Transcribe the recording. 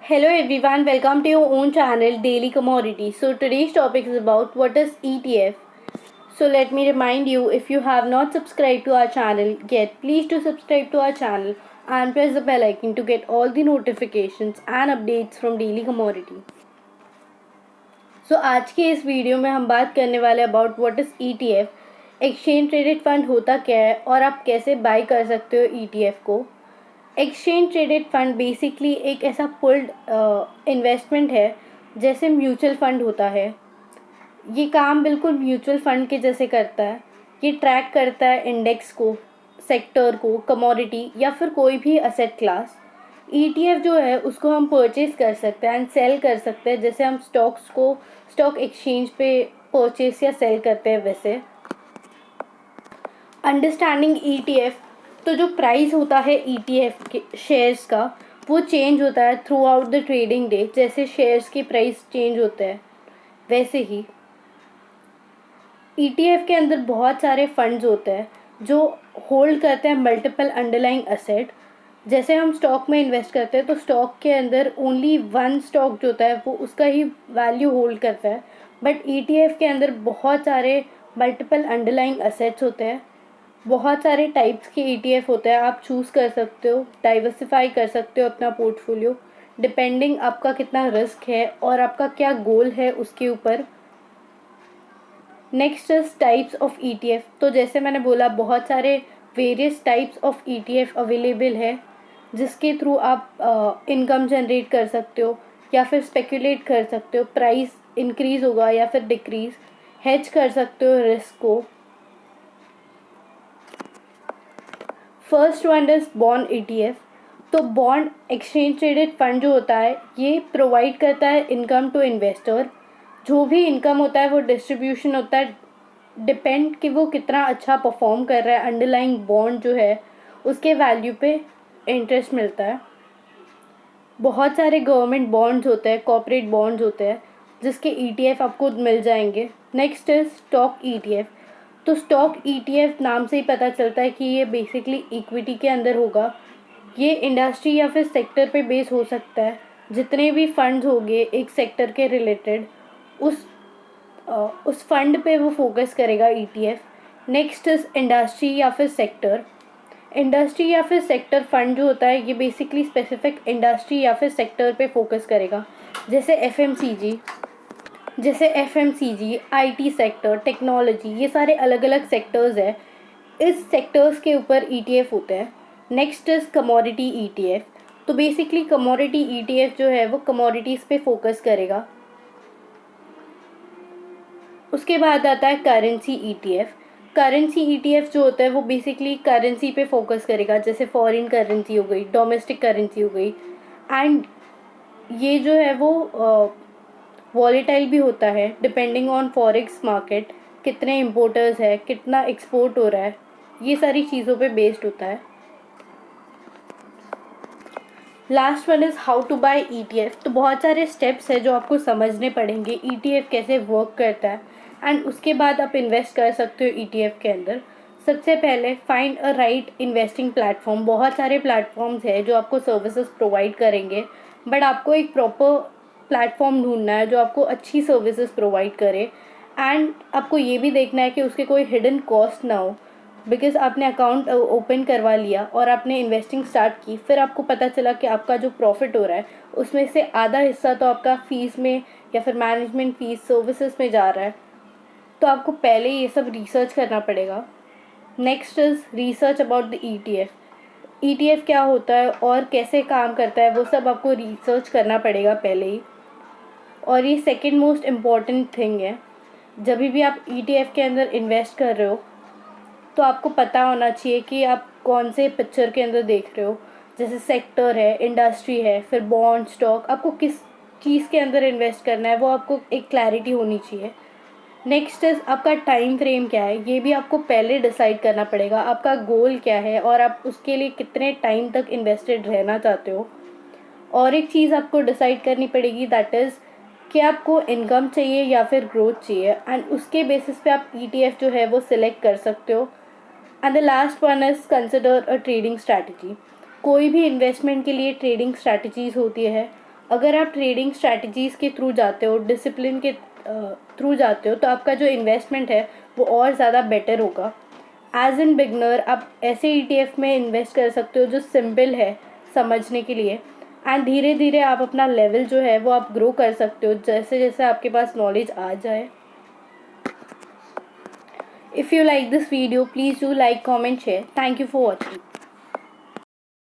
Hello everyone, welcome to your own channel Daily Commodity. So today's topic is about what is ETF. So let me remind you, if you have not subscribed to our channel yet, please do subscribe to our channel and press the bell icon to get all the notifications and updates from Daily Commodity. So आज के इस video में हम बात करने वाले about what is ETF, exchange traded fund होता क्या है और आप कैसे बाय कर सकते हो ETF को। एक्सचेंज ट्रेडेड फंड बेसिकली एक ऐसा पुल्ड इन्वेस्टमेंट है जैसे म्यूचुअल फंड होता है। ये काम बिल्कुल म्यूचुअल फंड के जैसे करता है। ये ट्रैक करता है इंडेक्स को, सेक्टर को, कमोडिटी या फिर कोई भी असेट क्लास। ETF जो है उसको हम परचेज कर सकते हैं एंड सेल कर सकते हैं, जैसे हम स्टॉक्स को स्टॉक एक्सचेंज पे परचेज या सेल करते हैं वैसे। अंडरस्टैंडिंग ETF, तो जो प्राइस होता है ETF के शेयर्स का वो चेंज होता है through out the trading day. जैसे शेयर्स की प्राइस चेंज होता है वैसे ही ETF के अंदर बहुत सारे फंड्स होते हैं जो होल्ड करते हैं मल्टीपल अंडरलाइंग असेट। जैसे हम स्टॉक में इन्वेस्ट करते हैं तो स्टॉक के अंदर ओनली वन स्टॉक जो होता है वो उसका ही वैल्यू होल्ड करता है, बट ETF के अंदर बहुत सारे मल्टीपल अंडरलाइंग असेट्स होते हैं। बहुत सारे टाइप्स के ETF होते हैं, आप चूज़ कर सकते हो, डाइवर्सिफाई कर सकते हो अपना पोर्टफोलियो डिपेंडिंग आपका कितना रिस्क है और आपका क्या गोल है उसके ऊपर। Next is types of ETF। तो जैसे मैंने बोला बहुत सारे various types of ETF available है जिसके थ्रू आप इनकम जनरेट कर सकते हो या फिर स्पेकुलेट कर सकते हो, प्राइस इंक्रीज़ होगा या फिर डिक्रीज़, हेज कर सकते हो रिस्क को। First one is bond ETF। तो बॉन्ड एक्सचेंज ट्रेडेड फंड जो होता है ये प्रोवाइड करता है इनकम टू इन्वेस्टर। जो भी इनकम होता है वो डिस्ट्रीब्यूशन होता है, डिपेंड कि वो कितना अच्छा परफॉर्म कर रहा है, अंडरलाइंग बॉन्ड जो है उसके वैल्यू पे इंटरेस्ट मिलता है। बहुत सारे गवर्नमेंट बॉन्ड्स होते हैं, कॉर्पोरेट बॉन्ड्स होते हैं जिसके ETF आपको मिल जाएंगे। Next is stock ETF। तो स्टॉक ETF नाम से ही पता चलता है कि ये बेसिकली इक्विटी के अंदर होगा। ये इंडस्ट्री या फिर सेक्टर पे बेस हो सकता है। जितने भी फंड्स होंगे एक सेक्टर के रिलेटेड उस फंड पे वो फोकस करेगा ETF। नेक्स्ट इज इंडस्ट्री या फिर सेक्टर। इंडस्ट्री या फिर सेक्टर फंड जो होता है ये बेसिकली स्पेसिफिक इंडस्ट्री या फिर सेक्टर पे फोकस करेगा। जैसे FMCG, IT सेक्टर, टेक्नोलॉजी, ये सारे अलग अलग सेक्टर्स हैं। इस सेक्टर्स के ऊपर ETF होते हैं। Next is commodity ETF। तो बेसिकली कमोडिटी ETF जो है वो कमोडिटीज़ पे फोकस करेगा। उसके बाद आता है करेंसी ETF। करेंसी ETF जो होता है वो बेसिकली करेंसी पे फोकस करेगा, जैसे फॉरेन करेंसी हो गई, डोमेस्टिक करेंसी हो गई। एंड ये जो है वो वॉलेटाइल भी होता है डिपेंडिंग ऑन फॉरेक्स मार्केट, कितने इम्पोर्टर्स है, कितना एक्सपोर्ट हो रहा है, ये सारी चीज़ों पे बेस्ड होता है। Last one is how to buy ETF। तो बहुत सारे स्टेप्स है जो आपको समझने पड़ेंगे ETF कैसे वर्क करता है एंड उसके बाद आप इन्वेस्ट कर सकते हो ETF के अंदर। सबसे पहले find a right investing platform. बहुत सारे प्लेटफॉर्म्स है जो आपको सर्विसेज प्रोवाइड करेंगे, बट आपको एक प्रॉपर प्लेटफॉर्म ढूंढना है जो आपको अच्छी सर्विसेज प्रोवाइड करे। एंड आपको ये भी देखना है कि उसके कोई हिडन कॉस्ट ना हो, बिकॉज आपने अकाउंट ओपन करवा लिया और आपने इन्वेस्टिंग स्टार्ट की, फिर आपको पता चला कि आपका जो प्रॉफिट हो रहा है उसमें से आधा हिस्सा तो आपका फ़ीस में या फिर मैनेजमेंट फ़ीस सर्विसेज में जा रहा है। तो आपको पहले ये सब रिसर्च करना पड़ेगा। Next is research about the ETF क्या होता है और कैसे काम करता है, वो सब आपको रिसर्च करना पड़ेगा पहले ही। और ये सेकेंड मोस्ट इम्पॉर्टेंट थिंग है, जब भी आप ETF के अंदर इन्वेस्ट कर रहे हो तो आपको पता होना चाहिए कि आप कौन से पिक्चर के अंदर देख रहे हो। जैसे सेक्टर है, इंडस्ट्री है, फिर बॉन्ड, स्टॉक, आपको किस चीज़ के अंदर इन्वेस्ट करना है वो आपको एक क्लैरिटी होनी चाहिए। नेक्स्ट इज़ आपका टाइम फ्रेम क्या है, ये भी आपको पहले डिसाइड करना पड़ेगा। आपका गोल क्या है और आप उसके लिए कितने टाइम तक इन्वेस्टेड रहना चाहते हो। और एक चीज़ आपको डिसाइड करनी पड़ेगी, दैट इज़ कि आपको इनकम चाहिए या फिर ग्रोथ चाहिए, एंड उसके बेसिस पे आप ETF जो है वो सिलेक्ट कर सकते हो। And the last one is consider a trading strategy. कोई भी इन्वेस्टमेंट के लिए ट्रेडिंग स्ट्रैटेजीज होती है। अगर आप ट्रेडिंग स्ट्रैटेजीज़ के थ्रू जाते हो, डिसिप्लिन के थ्रू जाते हो, तो आपका जो इन्वेस्टमेंट है वो और ज़्यादा बेटर होगा। एज एन बिगनर आप ऐसे ETF में इन्वेस्ट कर सकते हो जो सिंपल है समझने के लिए, एंड धीरे धीरे आप अपना लेवल जो है वो आप ग्रो कर सकते हो जैसे जैसे आपके पास नॉलेज आ जाए। If you like this video, please do like, comment, share. Thank you for watching.